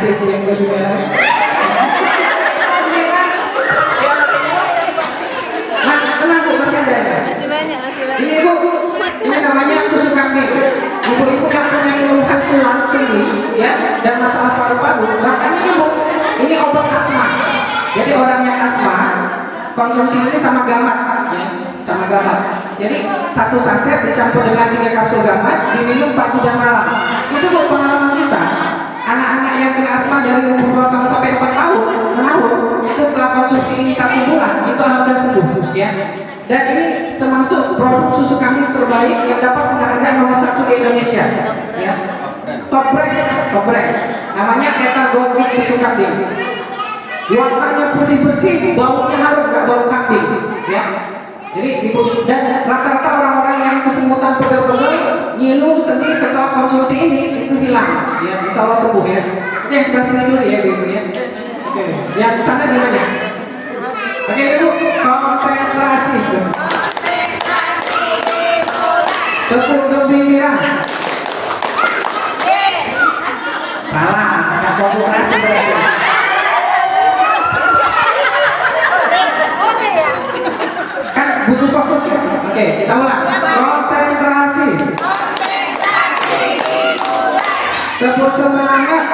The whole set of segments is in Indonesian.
kasih Bu yang baju merah. Nah, tenang Bu, masih ada. Masih banyak. Ini Bu, ini namanya susu kambing. Ibu-ibu yang punya keluhan tulang sendi, ya, dan masalah paru-paru, bahkan ini Bu, ini obat asma. Jadi orang yang asma konsumsi ini sama gamat, ya, sama gamat. Jadi satu saset dicampur dengan 3 kapsul gamat, diminum pagi dan malam. Itu Bu pengalaman kita. Anak-anak yang kena asma dari umur 2 tahun sampai 4 tahun, itu setelah konsumsi ini 1 bulan, itu alhamdulillah sembuh, ya. Dan ini termasuk produk susu kambing terbaik yang dapat penghargaan nomor 1 di Indonesia, ya. Top brand. Namanya Eta Gold susu kambing. Warnanya putih bersih, baunya harum, nggak bau kambing, ya. Jadi ibu dan rata-rata orang-orang yang kesemutan pegel-pegel, ngilu, sedih setelah konsumsi ini itu hilang, ya. Insya Allah sembuh, ya. Ini yang sebelah sini dulu ya, ibu, ya. Oke, yang sana di mana? Oke, ibu, konsentrasi. Tepuk gembira. Salah, nggak konsentrasi berarti. Kan butuh fokus ya. Oke, kita ulang. Konsentrasi. Tepuk semangat.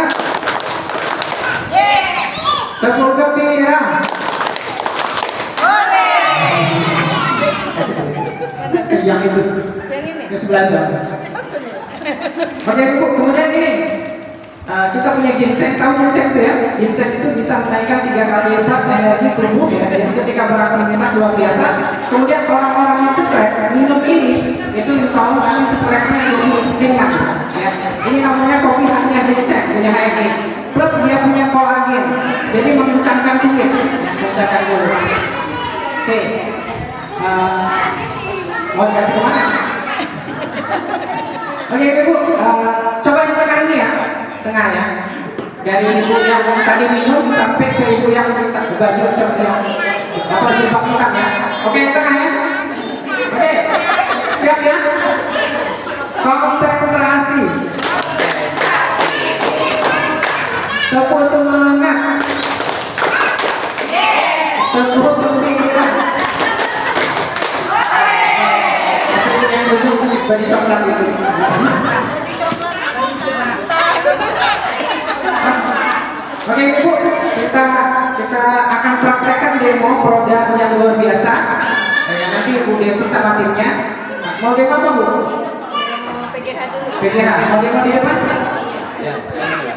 Tepuk gembira. Yang itu. Yang sebelah itu. Oke Bu, kemudian ini kita punya ginseng. Tahu ginseng itu ya? Ginseng itu bisa menaikkan 3 kali lipat energi tubuh, ya. Jadi ketika beraktivitas luar biasa. Kemudian orang-orang yang stres minum ini, itu insya Allah nanti stresnya lebih ringan, ya. Ini namanya kopi hanya ginseng, punya HMI. Plus dia punya kolagen, jadi mengencangkan kulit, mengencangkan kulit. Oke, mau dikasih kemana? Oke Ibu, coba yang tengah ini ya, tengah ya. Dari ibu yang tadi minum sampai ke ibu yang minta baju yang apa jilbab hitam ya. Oke, yang tengah ya. Oke, siap ya. Konsentrasi. Tepuk semangat. Tepuk gembira. Yang baju coklat itu. Oke Ibu, kita akan praktekkan demo produk yang luar biasa. Nanti Ibu Desi sama timnya. Mau demo apa Bu? PGH dulu. PGH, mau demo di depan? Ya.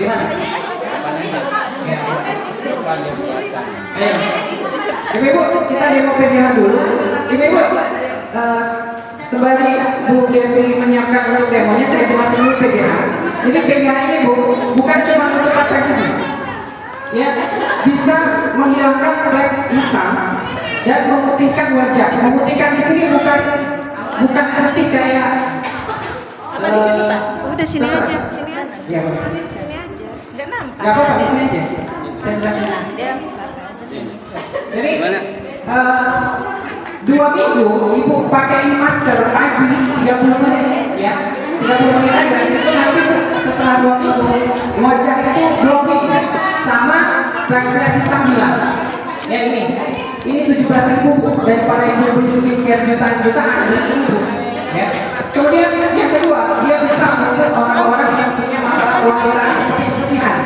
Di mana? Ya. Ayo. Ibu, kita demo PGH dulu. Ibu, sembari Bu Desi menyiapkan untuk demonya, saya jelasin dulu PGH. Jadi PGH ini Bu, bukan cuma untuk rasa gigi, ya, bisa menghilangkan flek hitam dan memutihkan wajah. Memutihkan di sini bukan putih kayak di sini Pak. Udah sini aja, sini aja. Ya, Sini aja. Enggak nampak. nggak apa-apa di sini aja. Saya jelasin. Jadi 2 minggu Ibu pakai masker pagi 30 menit, ya. 30 menit aja. Itu nanti setelah 2 minggu wajah itu glowing sama flek-flek hitam hilang. Ya ini 17.000 daripada Ibu beli skincare jutaan beli ini Bu. Ya. Kemudian yang kedua, dia bisa untuk orang-orang yang punya masalah kewakilan seperti keputihan,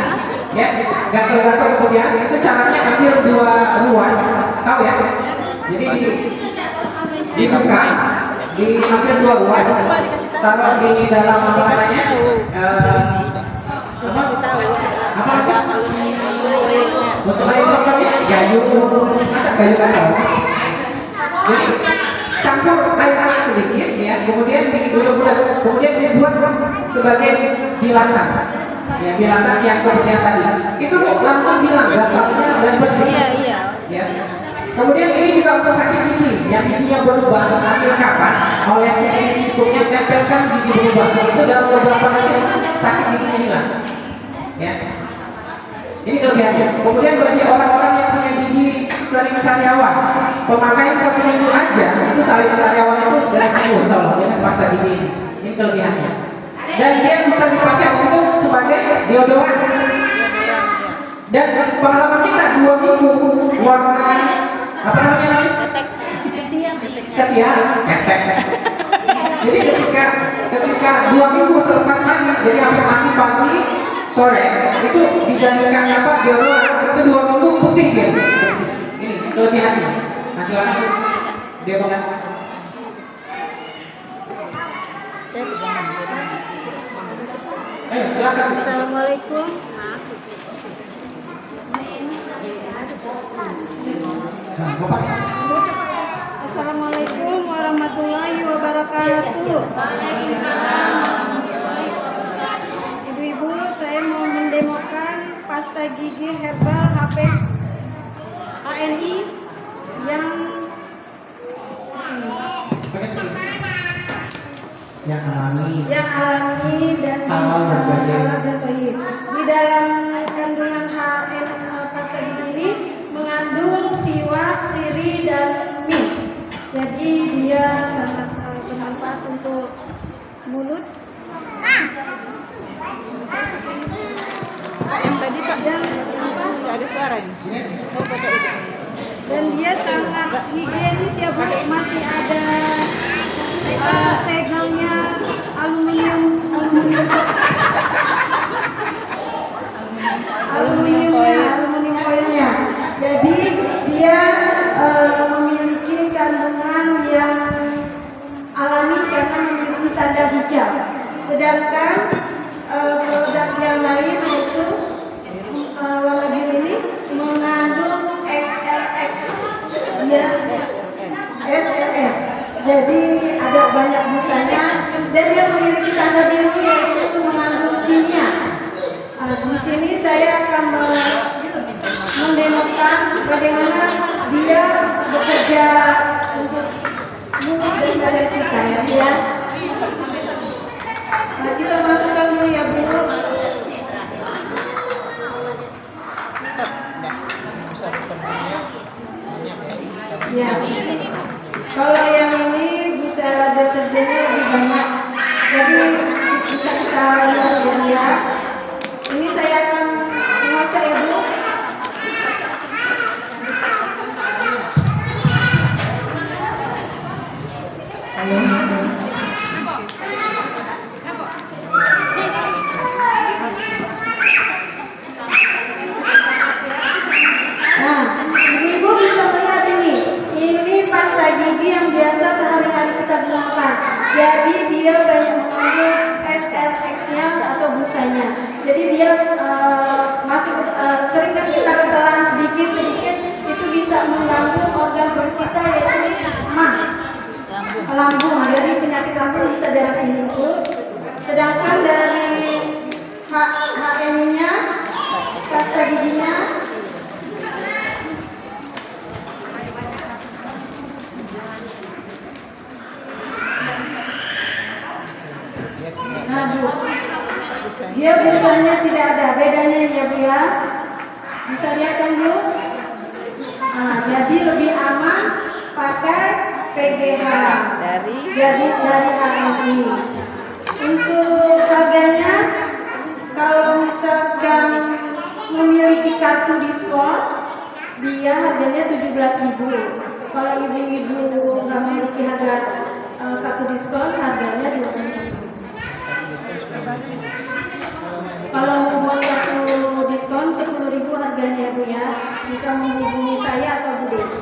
ya, gatal-gatal kemudian itu caranya ambil 2 ruas, tahu ya? Jadi dibuka, diambil 2 ruas, taruh di dalam apa namanya? Apa? Untuk air kotornya gayu, masa gayu kan? Jadi campur air hangat sedikit, ya, kemudian digodok-godok, kemudian dibuat sebagai bilasan, ya, bilasan yang kemudian tadi itu langsung hilang gatalnya dan bersih. Iya. Ya. Kemudian ini juga untuk sakit gigi, yang giginya berubah, ambil kapas, olesi ini cukupnya tempelkan gigi berubah, itu dalam beberapa detik sakit giginya hilang. Ya. Ini kelebihannya. Kemudian bagi orang-orang yang punya gigi sering sariawan, pemakaian 1 minggu aja itu sariawan itu sudah sembuh, insya Allah, dengan pasta gigi ini. Ini kelebihannya. Dan dia bisa dipakai untuk sebagai deodoran. Dan pengalaman kita 2 minggu warna apa namanya? Ketiak, efek. Jadi ketika 2 minggu selepas mandi, jadi harus mandi pagi, sore, itu dijadikan apa? Deodoran itu 2 minggu putih dia. Ini kelebihannya. Masih lagi dia bukan. Ayo silakan. Assalamualaikum. Nah, Bapak. Assalamualaikum warahmatullahi wabarakatuh. Ibu-ibu, saya mau mendemokan pasta gigi herbal HP ANI yang Yang alami dan halal dan thayyib. Di dalam kandungan HN pasta gigi ini mengandung siwak, sirih, dan mint. Jadi dia sangat bermanfaat untuk mulut. Yang tadi Pak dan apa? Nggak ada suara ini. Oh, pakai itu. Dan dia sangat higienis ya Bu, masih ada segelnya aluminium foilnya. Jadi dia memiliki kandungan yang alami karena memiliki tanda hijau. Sedangkan produk yang lain yaitu warna biru ini mengandung XLX, dia SLS. Jadi ada banyak busanya dan dia memiliki tanda biru yaitu mengandung kimia. Di sini saya akan mendemokan bagaimana dia bekerja untuk mulut dan badan kita ya. Nah, kita masukkan dulu ya Bu. Ya. Kalau yang ini bisa deterjennya lebih banyak, jadi bisa kita lihat ya. Ini saya akan mengocok ya Bu. Nah, ibu bisa melihat ini pasta gigi yang biasa sehari-hari kita gunakan. Jadi dia banyak mengandung SLX-nya atau busanya. Jadi dia sering kan kita ketelan sedikit itu bisa mengganggu organ tubuh kita yaitu lambung. Jadi penyakit lambung bisa dari sini Bu. Sedangkan dari HN-nya pasta giginya nah Bu, dia busanya tidak ada bedanya ya Bu ya. Bisa lihat kan Bu? Nah, jadi lebih aman pakai PGH dari HNI. Untuk harganya, kalau misalkan memiliki kartu diskon, dia harganya 17.000. Kalau ibu-ibu nggak memiliki harga kartu diskon, harganya 20.000. Kalau mau buat kartu diskon 10.000 harganya Bu ya. Bisa menghubungi saya atau Bu Des.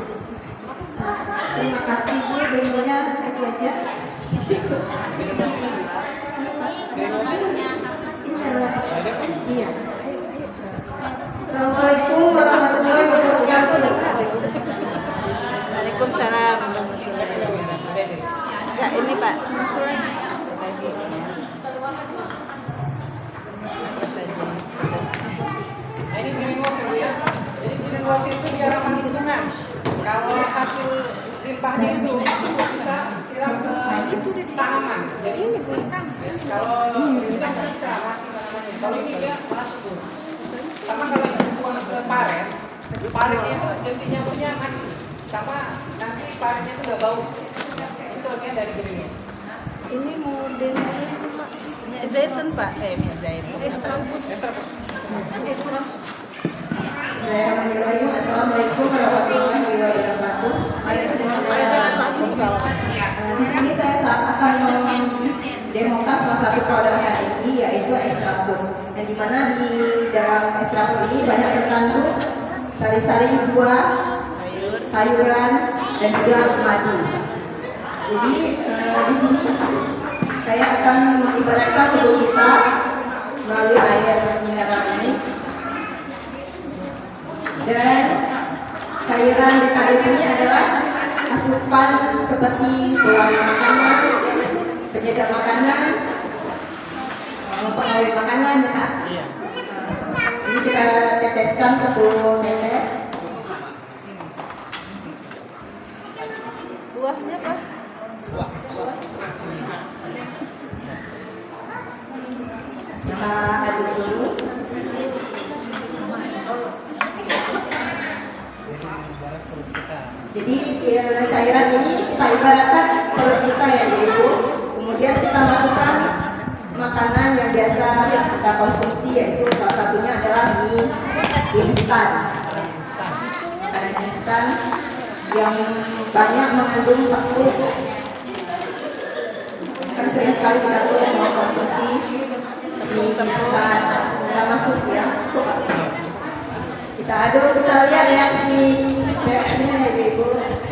Terima kasih Bu, dulunya itu aja. Iya. Assalamualaikum warahmatullahi wabarakatuh. Waalaikumsalam warahmatullahi wabarakatuh. Ya, ini Pak. Ini greenwash ya. Jadi greenwash itu biar ramah lingkungan. Kalau hasil limpahnya itu bisa siram ke tanaman. Jadi kalau itu kan bisa mati tanamannya. Kalau ini dia masuk. Sama kalau itu buang ke paretnya itu jentik nyamuknya mati. Sama nanti paretnya itu nggak bau. Itu bagian dari greenwash. Ini modelnya itu Pak. Minyak zaitun Pak. Minyak zaitun. Extra. Bismillahirrahmanirrahim. Assalamualaikum warahmatullahi wabarakatuh. Di sini saya akan mendemokan salah satu produk HMI yaitu extra food. Yang dimana di dalam extra food ini banyak terkandung sari-sari buah, sayuran, dan juga madu. Jadi di sini saya akan mengibaratkan tubuh kita melalui air mineral ini. Dan cairan di tarik ini adalah asupan seperti pewarna makanan, penyedap makanan, pengawet makanan ya. Ini kita teteskan 10 tetes. Buahnya apa? Kita aduk dulu. Jadi cairan ini kita ibaratkan perut kita ya Ibu. Kemudian kita masukkan makanan yang biasa kita konsumsi, yaitu salah satunya adalah mie instan. Makanan instan yang banyak mengandung tepung. Kan sering sekali kita tuh mau konsumsi mie instan, kita masuk ya. Kita aduk, kita lihat reaksinya ya Ibu.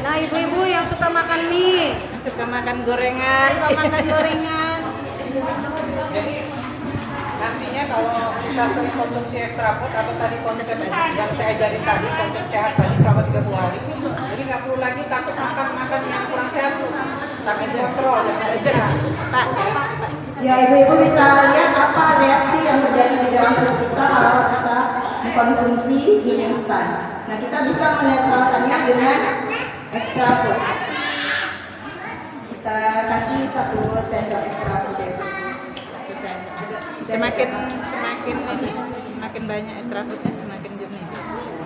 Nah, ibu-ibu yang suka makan mie, suka makan gorengan, Jadi nantinya kalau kita sering konsumsi extra food atau tadi konsep yang saya ajarin tadi, konsep sehat tadi selama 30 hari, jadi nggak perlu lagi takut makan yang kurang sehat tuh, sampai dikontrol dan sehat. Pak. Ya ibu-ibu bisa lihat apa reaksi yang terjadi di dalam perut kita kalau kita mengkonsumsi mie instan. Nah kita bisa menetralkannya dengan extra food. Kita kasih 1 sendok extra food ya ibu. Semakin banyak extra foodnya semakin jernih.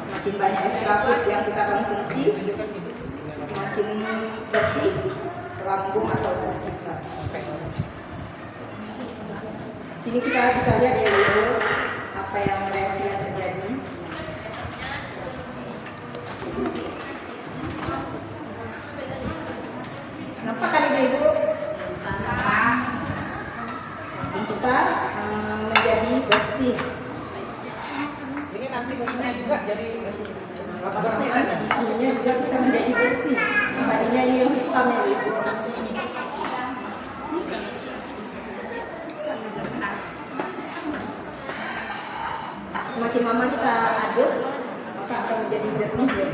Semakin banyak extra food yang kita konsumsi, semakin bersih lambung atau usus kita. Sini kita bisa lihat ya ibu apa yang reaksi yang terjadi. Nampak kan ibu? Kita menjadi bersih. Ini nanti minyak juga jadi bersih kan? Minyak juga bisa menjadi bersih. Tadinya ini yang hitam ya ibu. Semakin lama kita aduk, maka akan menjadi jernih ya.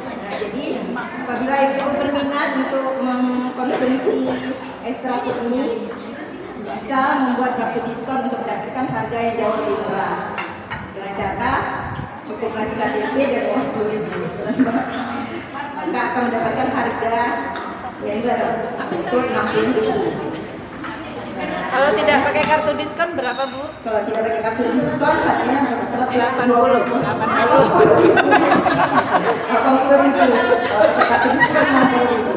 Nah, jadi apabila ibu berminat untuk mengkonsumsi extra food ini, bisa membuat satu diskon untuk mendapatkan harga yang jauh lebih murah. Dengan cara cukup ngasih KTP dan uang 10.000, maka akan mendapatkan harga yang untuk 60.000. Kalau tidak pakai kartu diskon berapa Bu? Kalau tidak pakai kartu diskon, harganya 80. 80.000. Kalau pakai kartu diskon 60.000.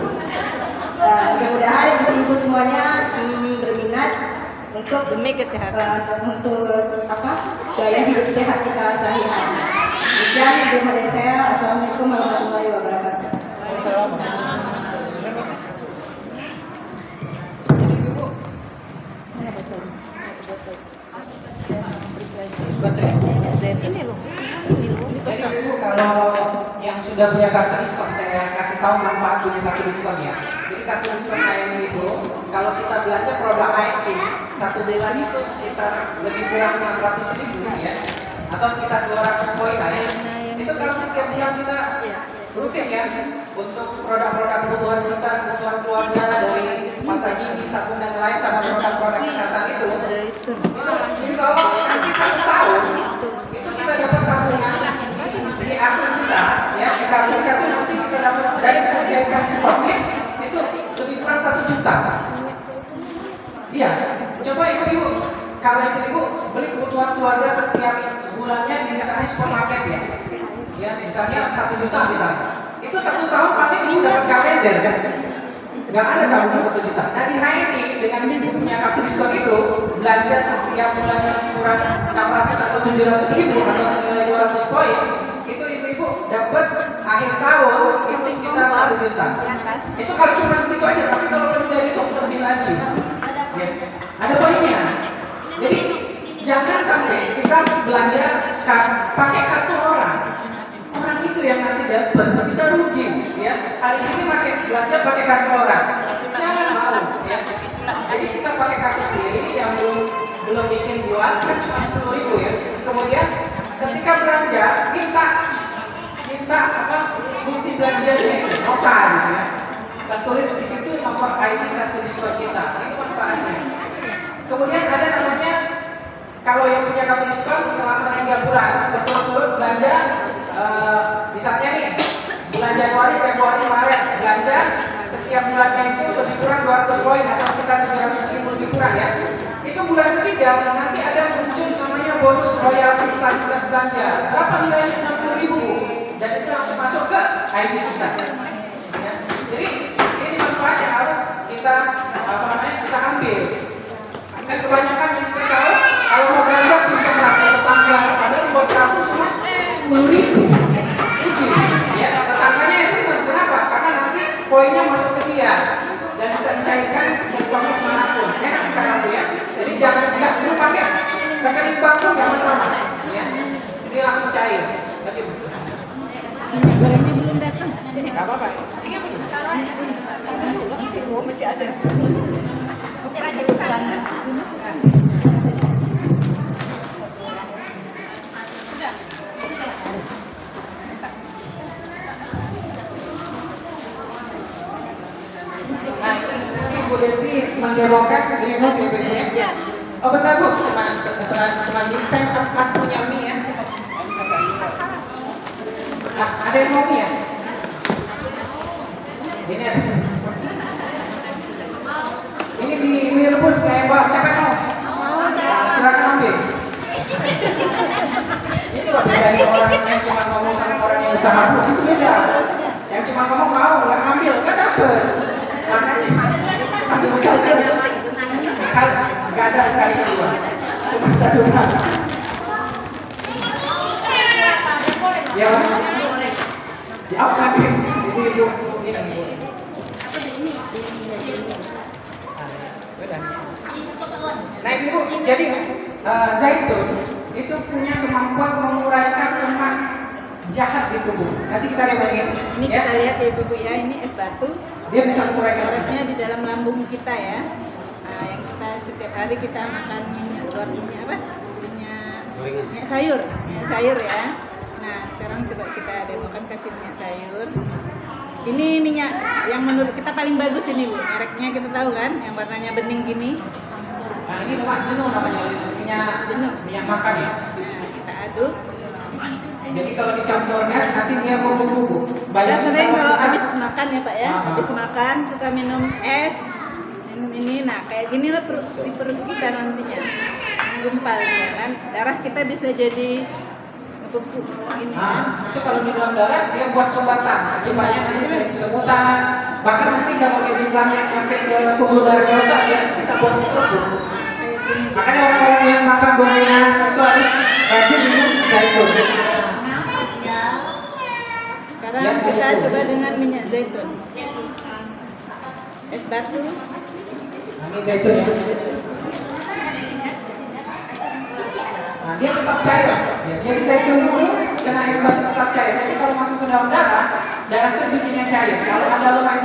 Mudah-mudahan ibu-ibu semuanya berminat untuk Demi kesehatan. untuk gaya hidup sehat kita sehari-hari. Demikian video dari saya. Assalamualaikum warahmatullahi wabarakatuh. Ini loh. Jadi ibu kalau yang sudah punya kartu diskon, saya kasih tahu manfaat punya kartu diskon ya. Jadi kartu diskon kayak itu, kalau kita belanja produk HMI, satu bulan itu sekitar lebih kurang 600.000 ya, atau sekitar 200 poin lah ya. Itu kalau setiap bulan kita rutin ya, untuk produk-produk kebutuhan kita, kebutuhan keluarga dari pasta gigi, sabun dan lain sama produk-produk kesehatan itu insya Allah nanti 1 tahun itu kita dapat tabungan di akun kita ya, di kartu kita tuh nanti kita dapat dari sertifikat diskonis itu lebih kurang 1 juta. Iya, coba ibu-ibu kalau ibu-ibu beli kebutuhan keluarga setiap bulannya di misalnya supermarket ya misalnya 1 juta misalnya, itu 1 tahun paling ibu dapat kalender kan, nggak ada tabungan 1 juta. Nah di HMI dengan ibu punya kartu diskon itu belanja belanja setiap bulannya lebih kurang 600 atau 700 ribu atau senilai 200 poin, itu ibu-ibu dapat akhir tahun itu sekitar 1 juta. Itu kalau cuma segitu aja, tapi kalau lebih dari itu lebih lagi. Ya. Ada poinnya. Jadi jangan sampai kita belanja pakai kartu orang itu yang nanti dapat, kita rugi. Ya. Hari ini belanja pakai kartu orang, jangan mau. Ya. Jadi kita pakai kartu sendiri yang belum bikin buat kan cuma 10 ribu ya. Kemudian ketika belanja minta bukti belanjanya nota gitu ya. Kita tulis di situ nomor ID kartu diskon kita. Itu manfaatnya. Kemudian ada namanya kalau yang punya kartu diskon selama 3 bulan betul-betul belanja misalnya nih bulan Januari, Februari, Maret belanja setiap bulannya itu lebih kurang 200 poin atau sekitar 700 ribu lebih kurang ya. Itu bulan ketiga nanti ada muncul namanya bonus royalti stabilitas belanja. Berapa nilainya? 60 ribu dan itu langsung masuk ke ID kita. Ya. Jadi ini manfaatnya harus kita kita ambil. Kan kebanyakan yang kita tahu kalau mau belanja punya tetangga padahal buat kartu cuma 10 ribu. Ya, tetangganya yang senang. Kenapa? Karena nanti poinnya masuk ke dia dan bisa dicairkan diskonnya manapun. Enak sekarang tuh ya. Jadi jangan tidak perlu pakai rekening bank pun nggak masalah. Ya, jadi langsung cair. Bagaimana? Minyak gorengnya belum datang. Nggak apa-apa. Masih ada. Oke, aja ke sana. Ibu Desi mendemokan ini mas ya. Oh betul Bu, selanjutnya saya mas punya mie ya. Ada yang mau mie ya? Ini ada. Ini di mie rebus kayak Mbak, siapa yang mau? Mau saya. Silakan ambil. Ini loh dari orang yang cuma ngomong sama orang yang usaha itu beda. Yang cuma ngomong mau nggak ambil kan dapet. Makanya ambil nggak ada kali kedua, cuma 1 kali. Ya, ya nanti ibu ini. Nah ibu, jadi zaitun itu punya kemampuan menguraikan lemak jahat di tubuh. Nanti kita lihat Ini kita lihat ya Ibu ya, ini es batu. dia bisa menguraikan Karetnya di dalam lambung kita ya. Nah, yang kita setiap hari kita makan minyak sayur, minyak sayur ya. Nah, sekarang coba kita demokan kasih minyak sayur. Ini minyak yang menurut kita paling bagus ini Bu. Mereknya kita tahu kan, yang warnanya bening gini. Nah ini lemak jenuh namanya, minyak makan ya. Nah, kita aduk. Jadi kalau dicampur es nanti dia bubuk-bubuk. Kita sering kalau habis makan ya Pak ya, habis makan suka minum es, minum ini. Nah kayak gini loh di perut kita nantinya menggumpal ya kan, darah kita bisa jadi ngebengkak ini kan. Itu kalau di dalam darah dia buat sumbatan, akibatnya nanti sering kesemutan. Bahkan nanti kalau dia jumlahnya sampai ke pembuluh darah otak dia bisa buat stroke. Kayak gini. Makanya orang-orang yang makan gorengan itu harus rajin minum zaitun. Sekarang kita coba dengan minyak zaitun. Es batu. Nah, ini zaitun ya. Nah, dia tetap cair. Ya, jadi zaitun itu kena es batu tetap cair. Jadi kalau masuk ke dalam darah itu bikinnya cair. Kalau ada lemak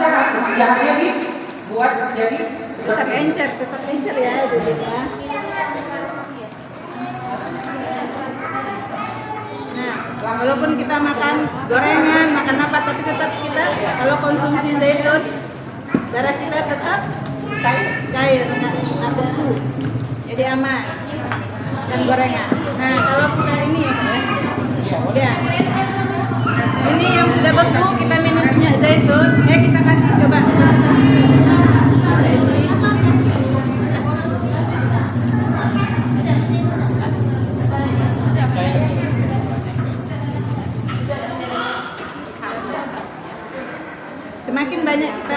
jahatnya dibuat jadi bersih. Tetap encer ya Ibu ya. Nah, walaupun kita makan gorengan, makan apa, tapi tetap kita kalau konsumsi zaitun, darah kita tetap cair, nggak beku, jadi aman. Makan gorengan. Nah, kalau kita ini ya Pak ya, ini yang sudah beku kita minum minyak zaitun, kita kasih coba. Semakin banyak kita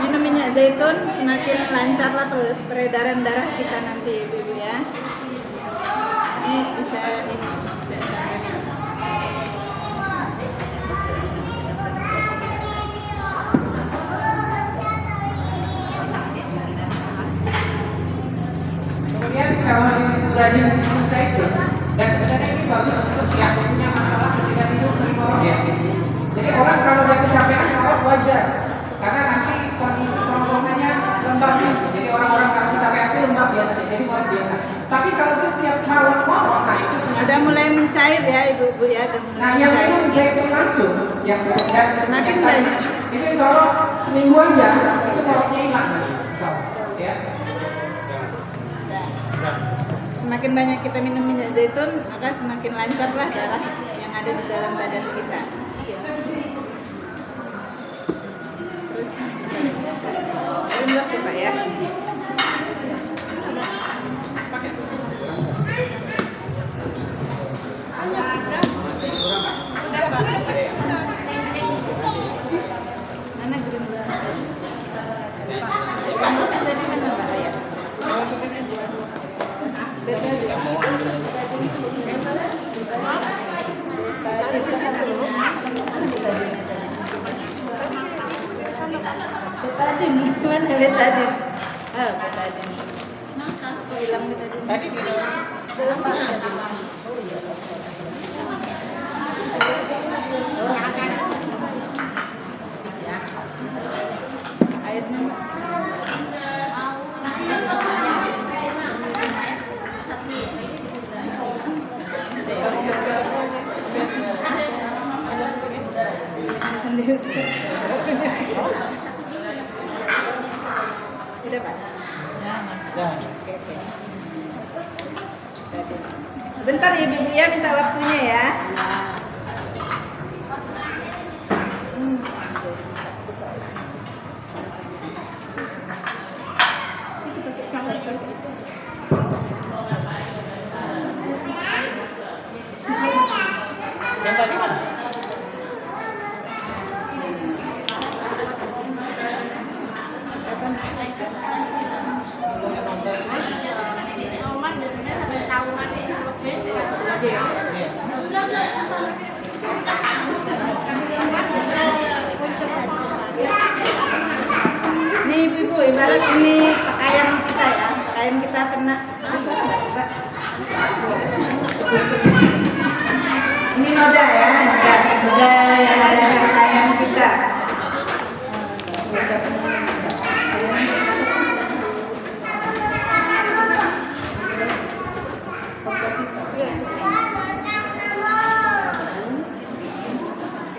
minum minyak zaitun, semakin lancar lancarlah peredaran darah kita nanti ibu ya. Ini bisa Kemudian kalau ibu rajin minum zaitun, dan sebenarnya ini bagus untuk yang punya masalah ketika tidur sering ya. Jadi orang kalau dia kecapean kawat wajar, karena nanti kondisi kerongkongannya lembab ya. Jadi orang-orang kalau kecapean itu lembab biasanya, jadi orang biasa. Tapi kalau setiap malam nah itu udah mulai mencair ya ibu-ibu ya. Nah yang minum zaitun langsung, yang dan semakin banyak itu insya Allah seminggu aja itu koroknya hilang, insya Allah ya. Semakin banyak kita minum minyak zaitun, maka semakin lancarlah darah yang ada di dalam badan kita. Terus, luas ya Pak ya. Mana green beras? Tadi mana Pak ya? Betadin, mana betadin? Ah, betadin. Aku hilang betadin. Tadi di dalam mana? Oh iya. Airnya. Sendiri. Sudah Pak? Ya. Oke. Bentar ya Ibu ya, minta waktunya ya. Yang tadi mana? Ini ibu-ibu, ibarat ini pakaian kita ya, pakaian kita kena. Ini noda ya, noda yang ada di pakaian kita.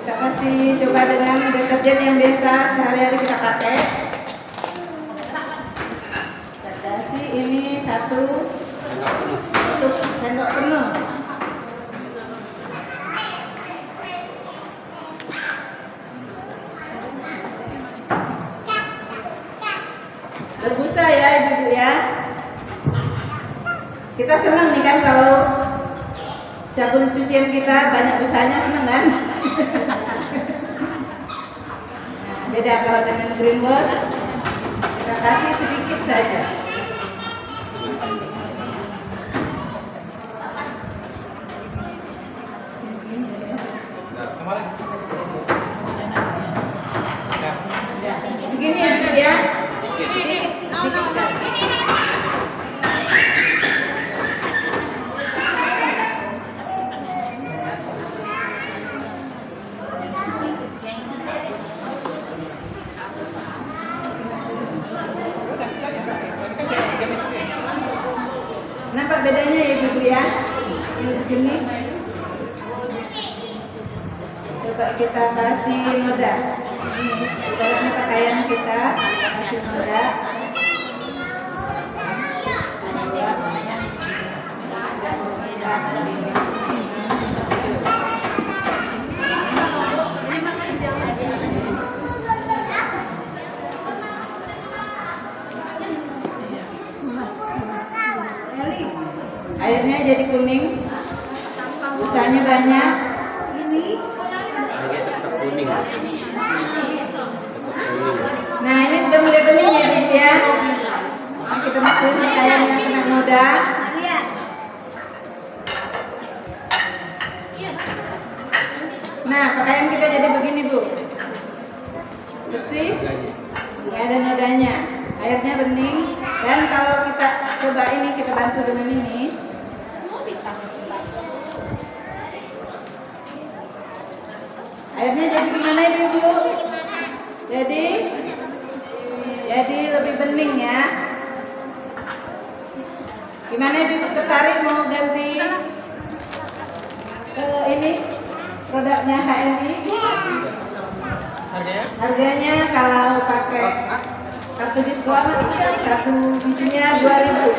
Kita kasih coba dengan deterjen yang biasa sehari-hari kita pakai. Kita kasih ini satu sendok penuh. Berbusa ya ibu ya. Kita senang nih kan kalau sabun cucian kita banyak busanya, senang kan? Nah, beda kalau dengan Green Boss, kita kasih sedikit saja. Begini ya Bu ya. Sedikit sekali. Nampak bedanya ya ibu ya? Ini begini. Coba kita kasih noda. Ini dalam pakaian kita kasih noda. Airnya jadi kuning, busanya banyak. Nah ini udah mulai bening ya Ibu ya. airnya bening. Dan kalau kita coba ini, kita bantu dengan ini. Airnya jadi gimana ibu? Jadi lebih bening ya. Gimana ibu tertarik mau ganti ke ini produknya HMI? Harganya kalau pakai kartu diskon satu bijinya 2.000.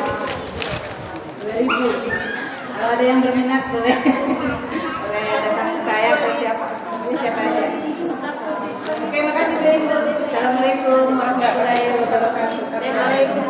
Kalau ada yang berminat boleh datang ke saya atau siapa aja. Oke, makasih Bu. Assalamualaikum warahmatullahi wabarakatuh.